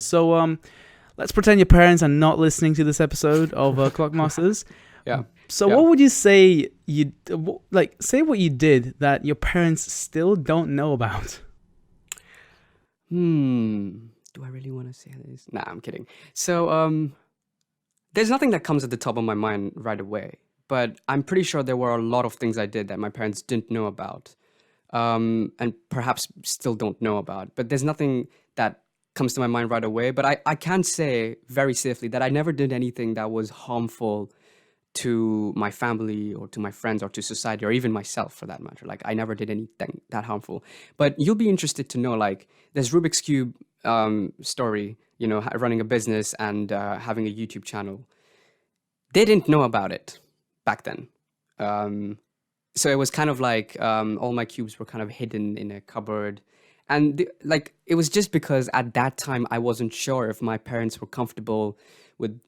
So let's pretend your parents are not listening to this episode of Clockmasters. Yeah. So Yeah. what would you say say what you did that your parents still don't know about? Do I really want to say this? Nah, I'm kidding. So, there's nothing that comes at the top of my mind right away, but I'm pretty sure there were a lot of things I did that my parents didn't know about, and perhaps still don't know about. But there's nothing that comes to my mind right away. But I can say very safely that I never did anything that was harmful to my family or to my friends or to society or even myself for that matter. Like I never did anything that harmful. But you'll be interested to know, like, there's Rubik's Cube story, you know, running a business and having a YouTube channel. They didn't know about it back then. So it was kind of like all my cubes were kind of hidden in a cupboard. And like, it was just because at that time I wasn't sure if my parents were comfortable with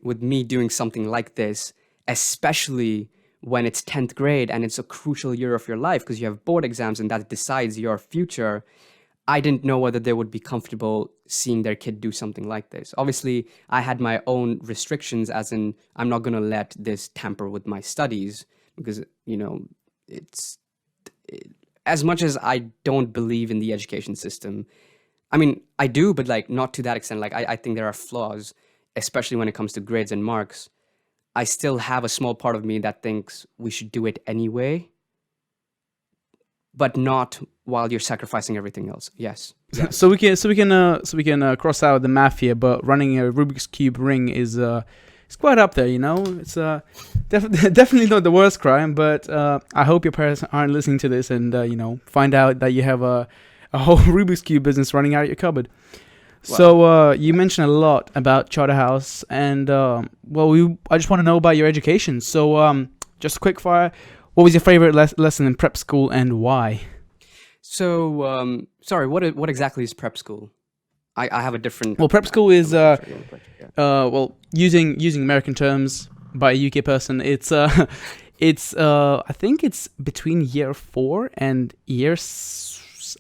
with me doing something like this, especially when it's 10th grade and it's a crucial year of your life because you have board exams and that decides your future. I didn't know whether they would be comfortable seeing their kid do something like this. Obviously, I had my own restrictions, as in, I'm not going to let this tamper with my studies because, you know, as much as I don't believe in the education system, I mean, I do, but like not to that extent. Like I think there are flaws, especially when it comes to grades and marks. I still have a small part of me that thinks we should do it anyway, but not while you're sacrificing everything else. Yes. Yes. So we can cross out the math here, but running a Rubik's Cube ring is it's quite up there, you know. It's definitely not the worst crime, but I hope your parents aren't listening to this and you know, find out that you have a whole Rubik's Cube business running out of your cupboard. Wow. So you mentioned a lot about Charterhouse, and I just want to know about your education. So just a quick fire. What was your favorite lesson in prep school and why? So sorry, what exactly is prep school? I have a different. Well, prep school is using American terms by a UK person. It's I think it's between year 4 and year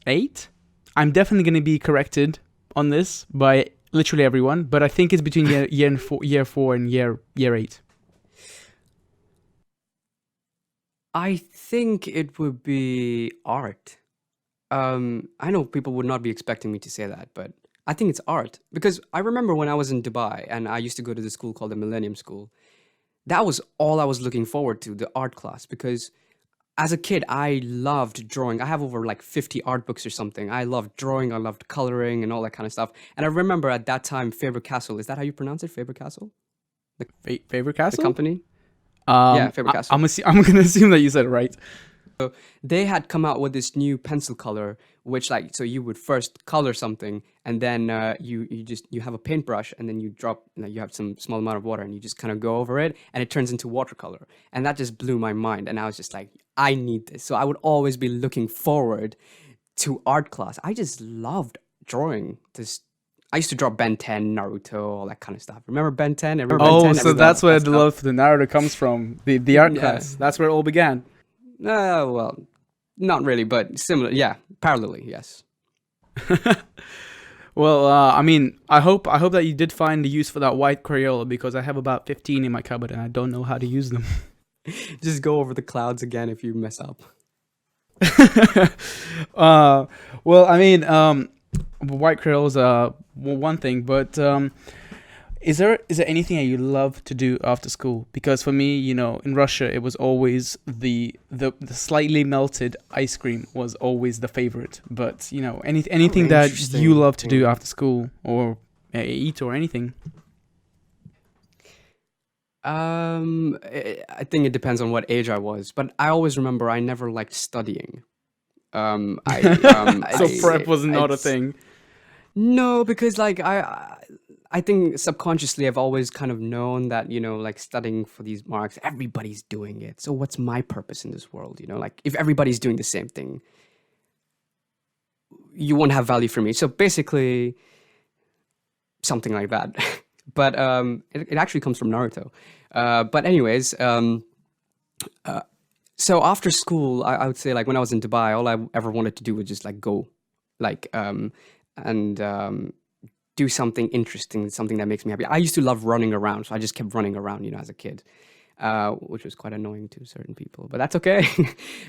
8. I'm definitely going to be corrected on this by literally everyone, but I think it's between year 4 and year 8. I think it would be art. I know people would not be expecting me to say that, but I think it's art because I remember when I was in Dubai and I used to go to the school called the Millennium School. That was all I was looking forward to, the art class, because as a kid, I loved drawing. I have over like 50 art books or something. I loved drawing, I loved coloring and all that kind of stuff. And I remember at that time, Faber-Castell, is that how you pronounce it? Faber-Castell? Faber-Castell? The company? Yeah, Faber-Castell. I'm going to assume that you said it right. So they had come out with this new pencil color, which like, so you would first color something and then you have a paintbrush and then you drop, you have some small amount of water and you just kind of go over it and it turns into watercolor. And that just blew my mind. And I was just like, I need this. So I would always be looking forward to art class. I just loved drawing this. I used to draw Ben 10, Naruto, all that kind of stuff. Remember Ben 10? So that's where the love for the Naruto comes from, the art class. That's where it all began. Well, not really, but similar. Yeah, parallelly, yes. Well, I mean, I hope that you did find the use for that white Crayola because I have about 15 in my cupboard and I don't know how to use them. Just go over the clouds again if you mess up. Well, I mean, white Crayolas are one thing, but is there anything that you love to do after school? Because for me, you know, in Russia, it was always the slightly melted ice cream was always the favorite. But you know, anything that you love to do after school or eat or anything. I think it depends on what age I was, but I always remember I never liked studying. So prep was not a thing. No, because like I think subconsciously I've always kind of known that, you know, like studying for these marks, everybody's doing it. So what's my purpose in this world? You know, like if everybody's doing the same thing, you won't have value for me. So basically something like that. But it actually comes from Naruto. But anyways, so after school, I would say like when I was in Dubai, all I ever wanted to do was just like go, like, and do something interesting, something that makes me happy. I used to love running around, so I just kept running around, as a kid, which was quite annoying to certain people, but that's okay.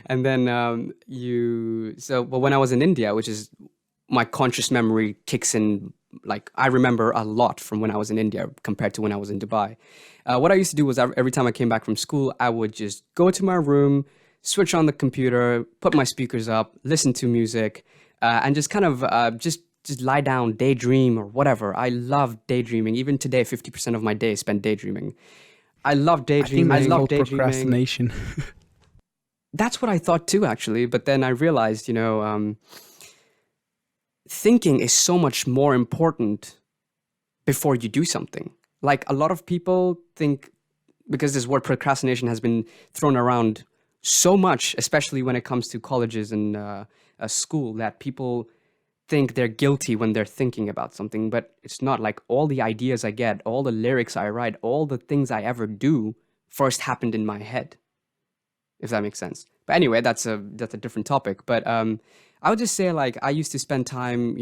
And then but when I was in India, which is my conscious memory kicks in, like I remember a lot from when I was in India compared to when I was in Dubai. What I used to do was every time I came back from school, I would just go to my room, switch on the computer, put my speakers up, listen to music, and just kind of just lie down, daydream or whatever. I love daydreaming. Even today, 50% of my day is spent daydreaming. I love daydreaming. I think that's called procrastination. That's what I thought too, actually. But then I realized, thinking is so much more important before you do something. Like a lot of people think, because this word procrastination has been thrown around so much, especially when it comes to colleges and a school, that people think they're guilty when they're thinking about something, but it's not. Like all the ideas I get, all the lyrics I write, all the things I ever do first happened in my head, if that makes sense. But anyway, that's a different topic. But I would just say, like, I used to spend time,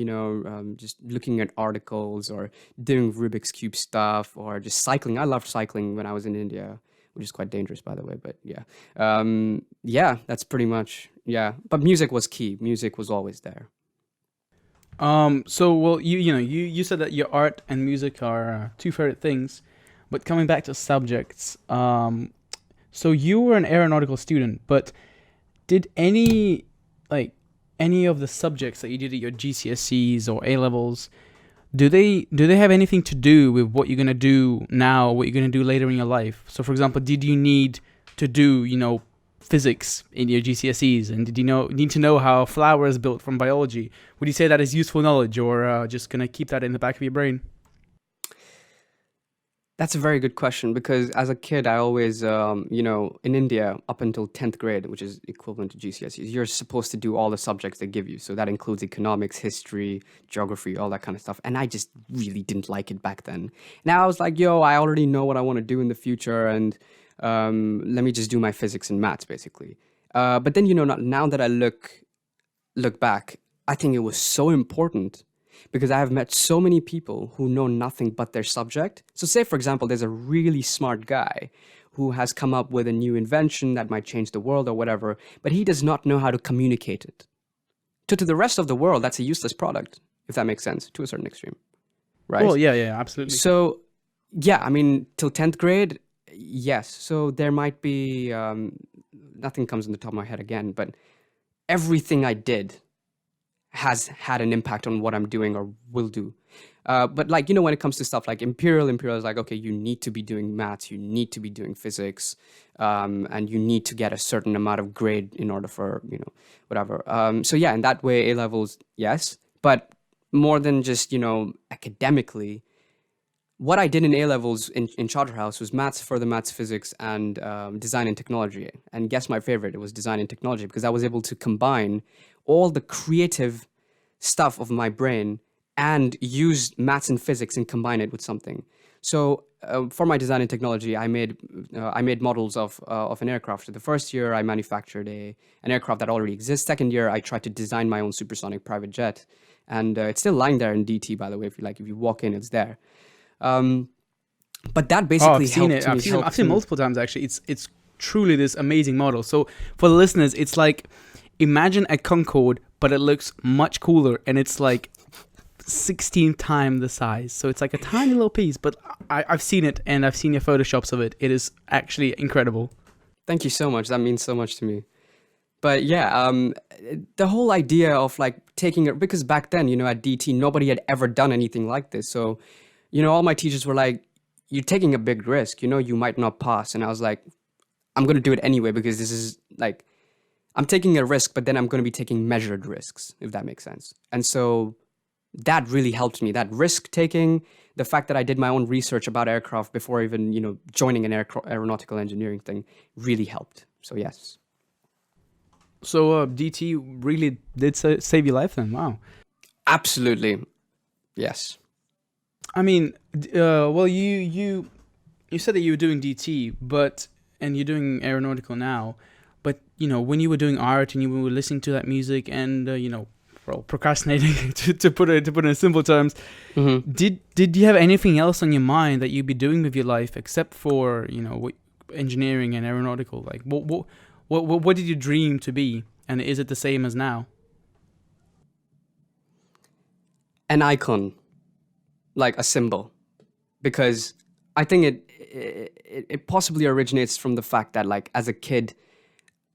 just looking at articles or doing Rubik's Cube stuff or just cycling. I loved cycling when I was in India, which is quite dangerous, by the way. But yeah, that's pretty much, yeah. But music was key. Music was always there. So, well, you said that your art and music are two favorite things, but coming back to subjects, so you were an aeronautical student, but did any of the subjects that you did at your GCSEs or A levels, do they have anything to do with what you're gonna do now, what you're gonna do later in your life? So, for example, did you need to do physics in your GCSEs, and did you need to know how a flower is built from biology? Would you say that is useful knowledge, or just gonna keep that in the back of your brain? That's a very good question, because as a kid, I always, in India, up until 10th grade, which is equivalent to GCSEs, you're supposed to do all the subjects they give you. So that includes economics, history, geography, all that kind of stuff. And I just really didn't like it back then. Now I was like, I already know what I want to do in the future, and let me just do my physics and maths, basically. But then, now that I look back, I think it was so important, because I have met so many people who know nothing but their subject. So say, for example, there's a really smart guy who has come up with a new invention that might change the world or whatever, but he does not know how to communicate it. To the rest of the world, that's a useless product, if that makes sense, to a certain extreme, right? Well, yeah, absolutely. So, yeah, I mean, till 10th grade, yes. So there might be, nothing comes in the top of my head again, but everything I did has had an impact on what I'm doing or will do. But when it comes to stuff like Imperial is like, okay, you need to be doing maths, you need to be doing physics, and you need to get a certain amount of grade in order for, whatever. So yeah, in that way, A levels, yes. But more than just, academically, what I did in A levels in Charterhouse was maths, further maths, physics, and design and technology. And guess my favorite, it was design and technology, because I was able to combine all the creative stuff of my brain and use maths and physics and combine it with something. So for my design and technology, I made models of an aircraft. So the first year, I manufactured an aircraft that already exists. Second year, I tried to design my own supersonic private jet, and it's still lying there in DT, by the way. If you walk in, it's there. But that basically helped me. I've seen it multiple times, actually. It's truly this amazing model. So for the listeners, it's like, imagine a Concorde, but it looks much cooler, and it's like 16 times the size. So it's like a tiny little piece, but I've seen it, and I've seen your photoshops of it. It is actually incredible. Thank you so much. That means so much to me. But yeah, the whole idea of taking it, because back then, at DT, nobody had ever done anything like this. So, all my teachers were like, you're taking a big risk, you might not pass. And I was like, I'm going to do it anyway, because this is I'm taking a risk, but then I'm going to be taking measured risks, if that makes sense. And so that really helped me. That risk taking, the fact that I did my own research about aircraft before even, joining an aeronautical engineering thing really helped. So yes. So DT really did save your life then? Wow. Absolutely. Yes. I mean, well, you said that you were doing DT, and you're doing aeronautical now. But, when you were doing art and you were listening to that music and, well, procrastinating to put it in simple terms. Mm-hmm. Did you have anything else on your mind that you'd be doing with your life except for engineering and aeronautical? Like what did you dream to be, and is it the same as now? An icon, like a symbol, because I think it possibly originates from the fact that, like, as a kid,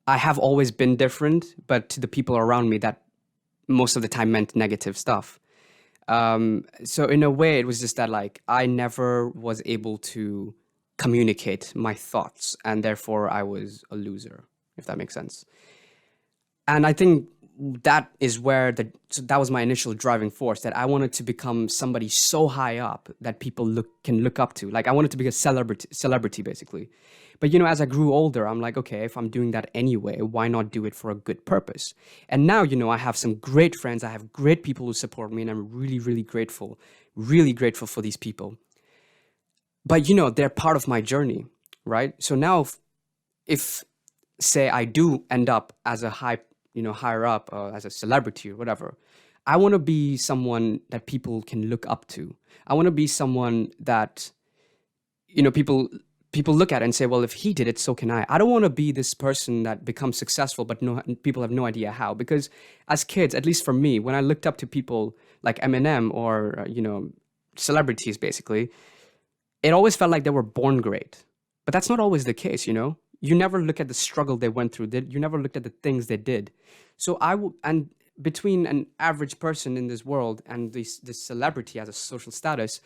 I have always been different, but to the people around me, that most of the time meant negative stuff. So in a way, it was just that, like, I never was able to communicate my thoughts, and therefore I was a loser, if that makes sense. And I think that is where so that was my initial driving force, that I wanted to become somebody so high up that people can look up to. Like, I wanted to be a celebrity basically. But, as I grew older, I'm like, okay, if I'm doing that anyway, why not do it for a good purpose? And now, I have some great friends. I have great people who support me, and I'm really, really grateful for these people. But, they're part of my journey, right? So now if say I do end up as a higher up, as a celebrity or whatever, I want to be someone that people can look up to. I want to be someone that, people look at and say, well, if he did it, so can I. I don't want to be this person that becomes successful, but people have no idea how. Because as kids, at least for me, when I looked up to people like Eminem or, celebrities, basically, it always felt like they were born great. But that's not always the case, You never look at the struggle they went through. You never looked at the things they did. So and between an average person in this world and this celebrity as a social status,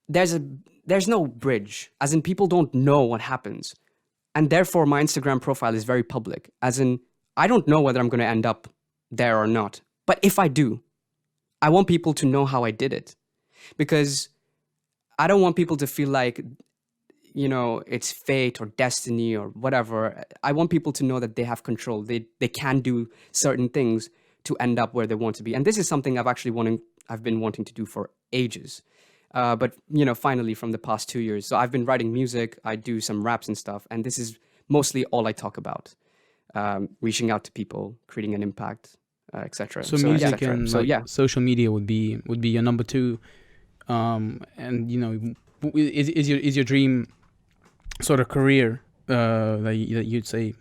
there's no bridge, as in people don't know what happens. And therefore my Instagram profile is very public, as in I don't know whether I'm going to end up there or not. But if I do, I want people to know how I did it, because I don't want people to feel like, it's fate or destiny or whatever. I want people to know that they have control. They can do certain things to end up where they want to be. And this is something I've been wanting to do for ages. But, finally from the past 2 years. So I've been writing music, I do some raps and stuff, and this is mostly all I talk about. Reaching out to people, creating an impact, etc. So music and social media would be your number two. And is your dream sort of career that you'd say?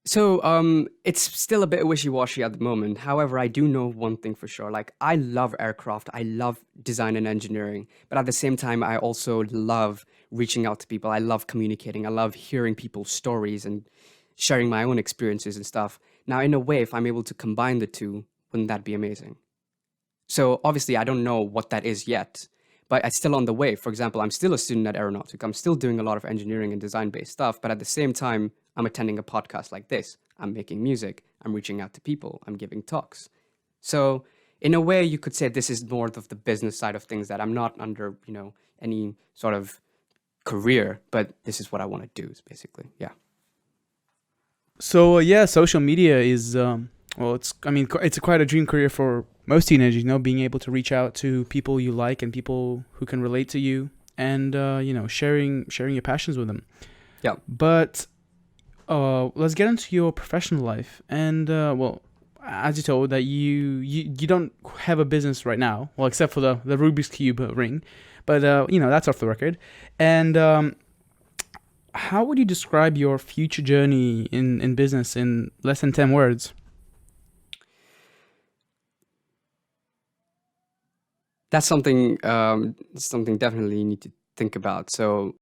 So it's still a bit wishy-washy at the moment. However, I do know one thing for sure. Like, I love aircraft, I love design and engineering, but at the same time, I also love reaching out to people. I love communicating. I love hearing people's stories and sharing my own experiences and stuff. Now, in a way, if I'm able to combine the two, wouldn't that be amazing? So obviously, I don't know what that is yet, but it's still on the way. For example, I'm still a student at aeronautic. I'm still doing a lot of engineering and design-based stuff, but at the same time, I'm attending a podcast like this. I'm making music. I'm reaching out to people. I'm giving talks. So in a way, you could say this is more of the business side of things, that I'm not under, any sort of career, but this is what I want to do, basically. Yeah. So social media is it's quite a dream career for most teenagers, being able to reach out to people you like and people who can relate to you, and sharing your passions with them. Yeah. But let's get into your professional life. And as you told, that you don't have a business right now, well, except for the Rubiks Cube ring, but that's off the record. And how would you describe your future journey in business in less than 10 words? That's something definitely you need to think about. So